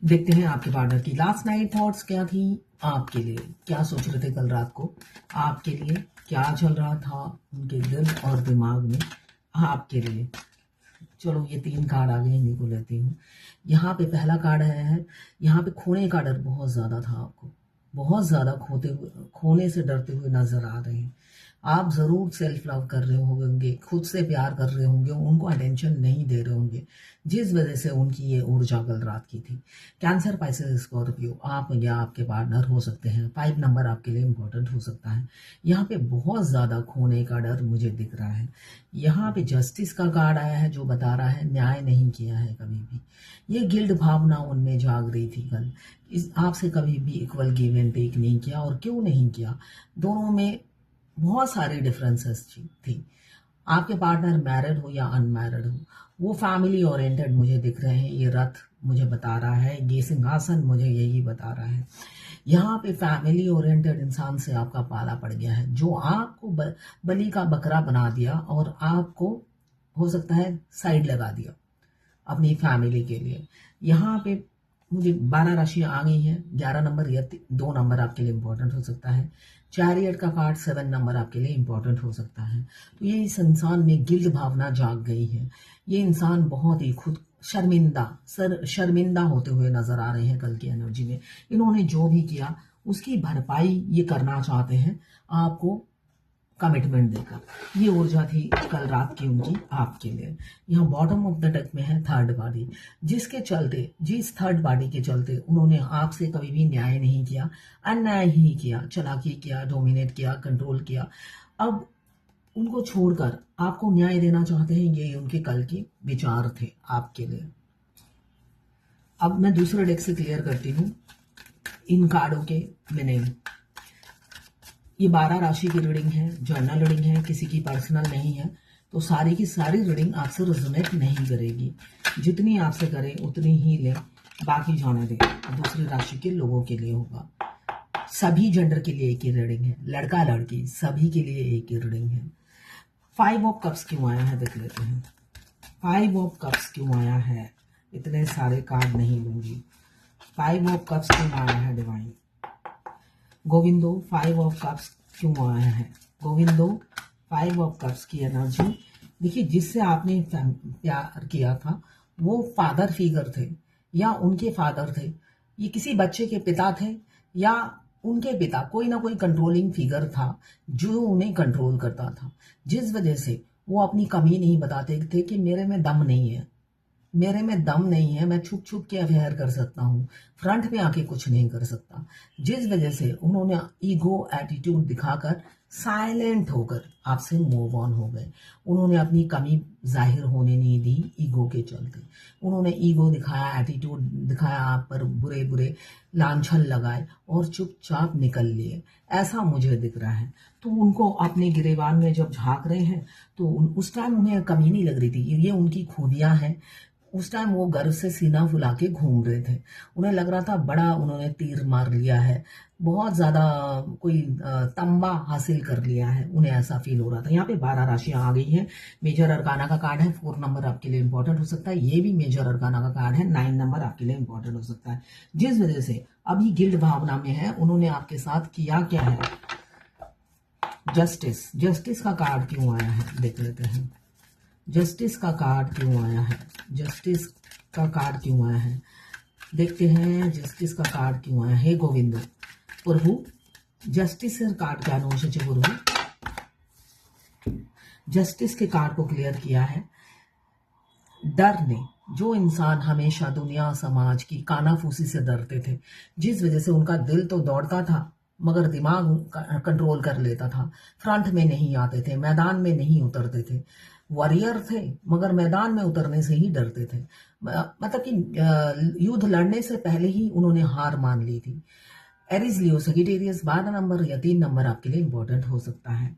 देखते हैं आपके पार्टनर की लास्ट नाइट थॉट्स क्या थी आपके लिए, क्या सोच रहे थे कल रात को, आपके लिए क्या चल रहा था उनके दिल और दिमाग में आपके लिए। चलो ये 3 कार्ड आ गए, इन्हीं को लेती हूँ। यहाँ पे पहला कार्ड है, यहाँ पे खोने का डर बहुत ज़्यादा था आपको, बहुत ज़्यादा खोने से डरते हुए नजर आ रहे हैं। आप ज़रूर सेल्फ लव कर रहे होंगे, खुद से प्यार कर रहे होंगे, उनको अटेंशन नहीं दे रहे होंगे, जिस वजह से उनकी ये ऊर्जा कल रात की थी। कैंसर, पाइसेस, स्कॉर्पियो, आप या आपके पार्टनर हो सकते हैं। 5 नंबर आपके लिए इंपॉर्टेंट हो सकता है। यहाँ पे बहुत ज़्यादा खोने का डर मुझे दिख रहा है। यहाँ पे जस्टिस का कार्ड आया है जो बता रहा है न्याय नहीं किया है कभी भी। ये गिल्ड भावना उनमें जाग रही थी कल, इस आपसे कभी भी इक्वल गिव एंड टेक नहीं किया। और क्यों नहीं किया, दोनों में बहुत सारी डिफरेंसेस थी। आपके पार्टनर मैरिड हो या अनमैरिड हो, वो फैमिली ओरिएंटेड मुझे दिख रहे हैं। ये रथ मुझे बता रहा है, ये सिंहासन मुझे यही बता रहा है। यहाँ पे फैमिली ओरिएंटेड इंसान से आपका पाला पड़ गया है, जो आपको बलि का बकरा बना दिया और आपको हो सकता है साइड लगा दिया अपनी फैमिली के लिए। यहाँ पे मुझे 12 राशियां आ गई हैं। 11 नंबर या 2 नंबर आपके लिए इंपॉर्टेंट हो सकता है। चैरियट का कार्ड 7 नंबर आपके लिए इंपॉर्टेंट हो सकता है। तो ये इस इंसान में गिल्ड भावना जाग गई है। ये इंसान बहुत ही खुद शर्मिंदा होते हुए नजर आ रहे हैं कल की एनर्जी में। इन्होंने जो भी किया उसकी भरपाई ये करना चाहते हैं आपको कमिटमेंट देकर। ये ऊर्जा थी कल रात की उनकी आपके लिए। यहाँ बॉटम ऑफ द डेक में है थर्ड पार्टी, जिस थर्ड पार्टी के चलते उन्होंने आपसे कभी भी न्याय नहीं किया, अन्याय ही किया, चालाकी किया, डोमिनेट किया, कंट्रोल किया। अब उनको छोड़कर आपको न्याय देना चाहते हैं। ये उनके कल के विचार थे आपके लिए। अब मैं दूसरे डेक से क्लियर करती हूँ इन कार्डों के मीनिंग। ये 12 राशि की रीडिंग है, जर्नल रीडिंग है, किसी की पर्सनल नहीं है। तो सारी की सारी रीडिंग आपसे रेजोनेट नहीं करेगी। जितनी आपसे करे उतनी ही ले, बाकी जाने दे। दूसरी राशि के लोगों के लिए होगा। सभी जेंडर के लिए एक ही रीडिंग है, लड़का लड़की सभी के लिए एक ही रीडिंग है। 5 ऑफ कप्स क्यों आया है देख लेते हैं। 5 ऑफ कप्स क्यों आया है, इतने सारे कार्ड नहीं लूंगी। 5 ऑफ कप्स क्यों आया है डिवाइन गोविंदो। 5 ऑफ कप्स क्यों आया है गोविंदो। 5 ऑफ कप्स की एनर्जी देखिए, जिससे आपने प्यार किया था वो फादर फिगर थे या उनके फादर थे, ये किसी बच्चे के पिता थे या उनके पिता, कोई ना कोई कंट्रोलिंग फिगर था जो उन्हें कंट्रोल करता था, जिस वजह से वो अपनी कमी नहीं बताते थे कि मेरे में दम नहीं है, मेरे में दम नहीं है, मैं छुप छुप के अफेयर कर सकता हूँ, फ्रंट में आके कुछ नहीं कर सकता। जिस वजह से उन्होंने ईगो एटीट्यूड दिखाकर साइलेंट होकर आपसे मूव ऑन हो गए। उन्होंने अपनी कमी जाहिर होने नहीं दी ईगो के चलते। उन्होंने ईगो दिखाया, एटीट्यूड दिखाया, आप पर बुरे बुरे लांछन लगाए और चुपचाप निकल लिए, ऐसा मुझे दिख रहा है। तो उनको अपने गिरेबान में जब झांक रहे हैं तो उस टाइम उन्हें कमी नहीं लग रही थी, ये उनकी खूबियां हैं। उस टाइम वो गर्व से सीना फुला के घूम रहे थे। उन्हें लग रहा था बड़ा उन्होंने तीर मार लिया है, बहुत ज्यादा कोई तंबा हासिल कर लिया है, उन्हें ऐसा फील हो रहा था। यहाँ पे 12 राशियां आ गई हैं। मेजर अरकाना का कार्ड है, 4 नंबर आपके लिए इंपॉर्टेंट हो सकता है। ये भी मेजर अरकाना का कार्ड है, 9 नंबर आपके लिए इंपॉर्टेंट हो सकता है। जिस वजह से अभी गिल्ड भावना में है, उन्होंने आपके साथ किया क्या है। जस्टिस का कार्ड क्यों आया है देख लेते हैं। जस्टिस का कार्ड क्यों आया है, जस्टिस का कार्ड क्यों आया है देखते हैं। जस्टिस का कार्ड क्यों आया है गोविंदो प्रभु। जस्टिस कार्ड क्या अनुशेष प्रभु। जस्टिस के कार्ड को क्लियर किया है। डर ने, जो इंसान हमेशा दुनिया समाज की कानाफूसी से डरते थे, जिस वजह से उनका दिल तो दौड़ता था मगर दिमाग कंट्रोल कर लेता था, फ्रंट में नहीं आते थे, मैदान में नहीं उतरते थे, वॉरियर थे मगर मैदान में उतरने से ही डरते थे। मतलब कि युद्ध लड़ने से पहले ही उन्होंने हार मान ली थी। एरीज, लियो, सगिटेरियस, 12 नंबर या 3 नंबर आपके लिए इंपॉर्टेंट हो सकता है।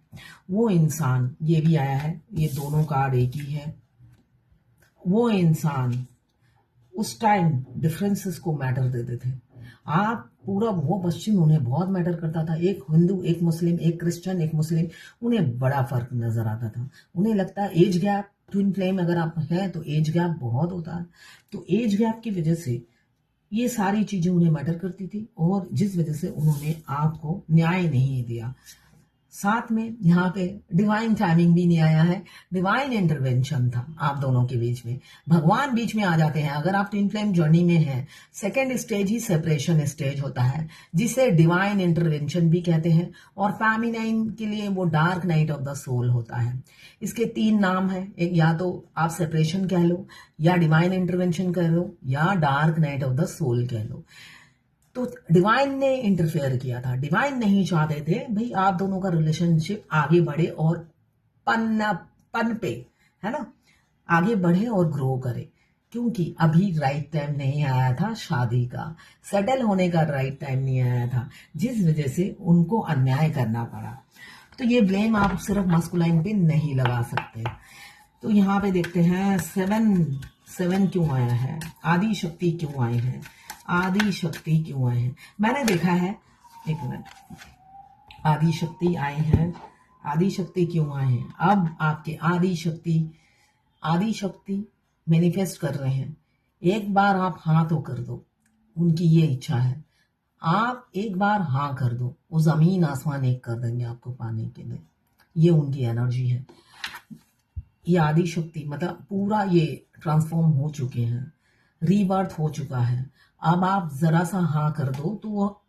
वो इंसान, ये भी आया है, ये दोनों कार्ड एक ही है। वो इंसान उस टाइम डिफरेंसेस को मैटर देते थे। आप पूरब वो पश्चिम उन्हें बहुत मैटर करता था। एक हिंदू, एक मुस्लिम, एक क्रिश्चियन, एक मुस्लिम, उन्हें बड़ा फर्क नजर आता था। उन्हें लगता है एज गैप, ट्विन फ्लेम अगर आप हैं तो एज गैप बहुत होता है। तो एज गैप की वजह से ये सारी चीजें उन्हें मैटर करती थी और जिस वजह से उन्होंने आपको न्याय नहीं दिया। साथ में यहाँ पे डिवाइन टाइमिंग भी नहीं आया है, डिवाइन इंटरवेंशन था आप दोनों के बीच में। भगवान बीच में आ जाते हैं अगर आप ट्विन फ्लेम जर्नी में हैं। सेकेंड स्टेज ही सेपरेशन स्टेज होता है जिसे डिवाइन इंटरवेंशन भी कहते हैं और फेमिनाइन के लिए वो dark night of the soul होता है। इसके 3 नाम है, एक या तो आप सेपरेशन कह लो, या डिवाइन इंटरवेंशन कह लो, या dark night of the soul कह लो। तो डिवाइन ने इंटरफेयर किया था, डिवाइन नहीं चाहते थे भाई आप दोनों का रिलेशनशिप आगे बढ़े और पन पे, है ना, आगे बढ़े और ग्रो करे, क्योंकि अभी राइट टाइम नहीं आया था शादी का, सेटल होने का राइट टाइम नहीं आया था, जिस वजह से उनको अन्याय करना पड़ा। तो ये ब्लेम आप सिर्फ मस्कुलाइन पे नहीं लगा सकते। तो यहाँ पे देखते हैं 7 क्यों आया है, आदि शक्ति क्यों आए हैं, आदि शक्ति क्यों आए हैं। मैंने देखा है, एक मिनट, आदि शक्ति आए हैं, आदि शक्ति क्यों आए हैं। अब आपके आदि शक्ति मैनिफेस्ट कर रहे हैं। एक बार आप हाँ तो कर दो, उनकी ये इच्छा है, आप एक बार हाँ कर दो, वो जमीन आसमान एक कर देंगे आपको पाने के लिए। ये उनकी एनर्जी है। ये आदि शक्ति मतलब पूरा ये ट्रांसफॉर्म हो चुके हैं, रीबर्थ हो चुका है। अब आप जरा सा हाँ कर दो तो वो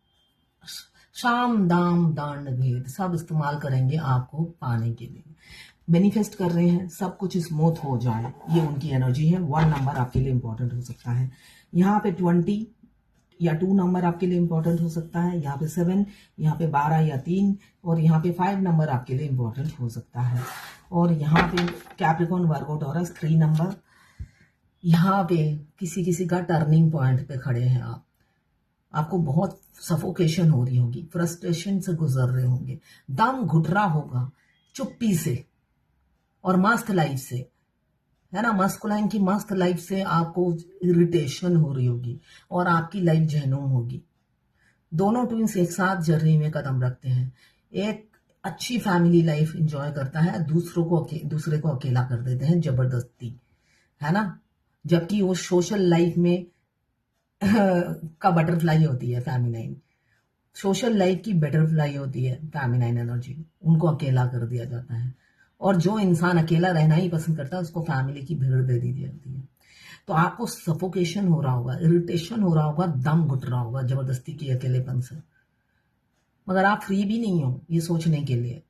शाम दाम दांड भेद सब इस्तेमाल करेंगे आपको पाने के लिए। मैनिफेस्ट कर रहे हैं सब कुछ स्मूथ हो जाए, ये उनकी एनर्जी है। 1 नंबर आपके लिए इंपॉर्टेंट हो सकता है। यहाँ पे 20 या 2 नंबर आपके लिए इंपॉर्टेंट हो सकता है। यहाँ पे 7, यहाँ पे 12 या 3, और यहाँ पे 5 नंबर आपके लिए इंपॉर्टेंट हो सकता है। और यहाँ पे कैप्रिकॉर्न, वर्गो, टॉरस 3 नंबर। यहाँ पे किसी का टर्निंग पॉइंट पे खड़े हैं आप, आपको बहुत सफोकेशन हो रही होगी, फ्रस्ट्रेशन से गुजर रहे होंगे, दम घुट रहा होगा चुप्पी से और मस्त लाइफ से, है ना, मस्कुलाइन की मस्त लाइफ से आपको इरिटेशन हो रही होगी और आपकी लाइफ जहनुम होगी। दोनों ट्विंस एक साथ जर्नी में कदम रखते हैं, एक अच्छी फैमिली लाइफ एंजॉय करता है, दूसरे को अकेला कर देते हैं जबरदस्ती, है ना। जबकि वो सोशल लाइफ में का बटरफ्लाई होती है फेमिनाइन, सोशल लाइफ की बटरफ्लाई होती है फेमिनाइन एनर्जी, उनको अकेला कर दिया जाता है। और जो इंसान अकेला रहना ही पसंद करता है उसको फैमिली की भीड़ दे दी जाती है। तो आपको सफोकेशन हो रहा होगा, इरिटेशन हो रहा होगा, दम घुट रहा होगा जबरदस्ती की अकेलेपन से, मगर आप फ्री भी नहीं हो ये सोचने के लिए।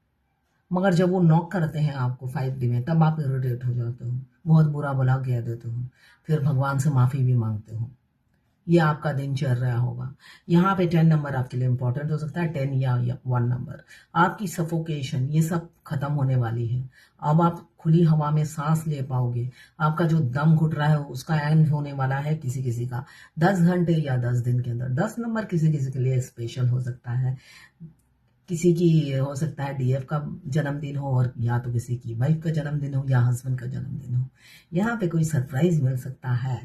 मगर जब वो नॉक करते हैं आपको 5D में, तब आप इरिटेट हो जाते हो, बहुत बुरा भला कह देते हो, फिर भगवान से माफी भी मांगते हो। ये आपका दिन चल रहा होगा। यहाँ पे 10 नंबर आपके लिए इंपॉर्टेंट हो सकता है, 10 या 1 नंबर। आपकी सफोकेशन ये सब खत्म होने वाली है। अब आप खुली हवा में सांस ले पाओगे। आपका जो दम घुट रहा है उसका एंड होने वाला है किसी का 10 घंटे या 10 दिन के अंदर। 10 नंबर किसी के लिए स्पेशल हो सकता है, किसी की हो सकता है DF का जन्मदिन हो, और या तो किसी की वाइफ का जन्मदिन हो या हस्बैंड का जन्मदिन हो। यहाँ पे कोई सरप्राइज मिल सकता है।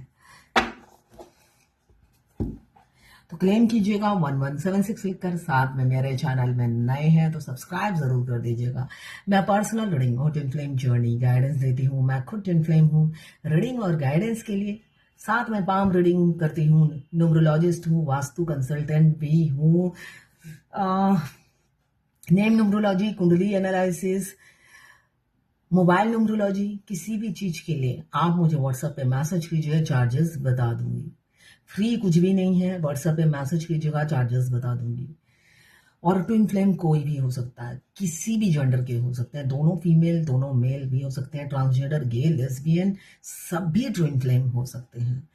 तो क्लेम कीजिएगा 1176 लिखकर। साथ में मेरे चैनल में नए हैं तो सब्सक्राइब जरूर कर दीजिएगा। मैं पर्सनल रीडिंग और ट्विन फ्लेम जर्नी गाइडेंस देती हूँ। मैं खुद ट्विन फ्लेम हूँ। रीडिंग और गाइडेंस के लिए साथ में पाम रीडिंग करती हूँ, न्यूमरोलॉजिस्ट हूँ, वास्तु कंसल्टेंट भी हूँ, नेम न्यूमरोलॉजी, कुंडली एनालिसिस, मोबाइल न्यूमरोलॉजी, किसी भी चीज के लिए आप मुझे व्हाट्सएप पे मैसेज कीजिए, चार्जेस बता दूंगी। फ्री कुछ भी नहीं है, व्हाट्सएप पे मैसेज कीजिएगा, चार्जेस बता दूंगी। और ट्विन फ्लेम कोई भी हो सकता है, किसी भी जेंडर के हो सकते हैं, दोनों फीमेल दोनों मेल भी हो सकते हैं, ट्रांसजेंडर, गे, लेस्बियन सभी ट्विन फ्लेम हो सकते हैं।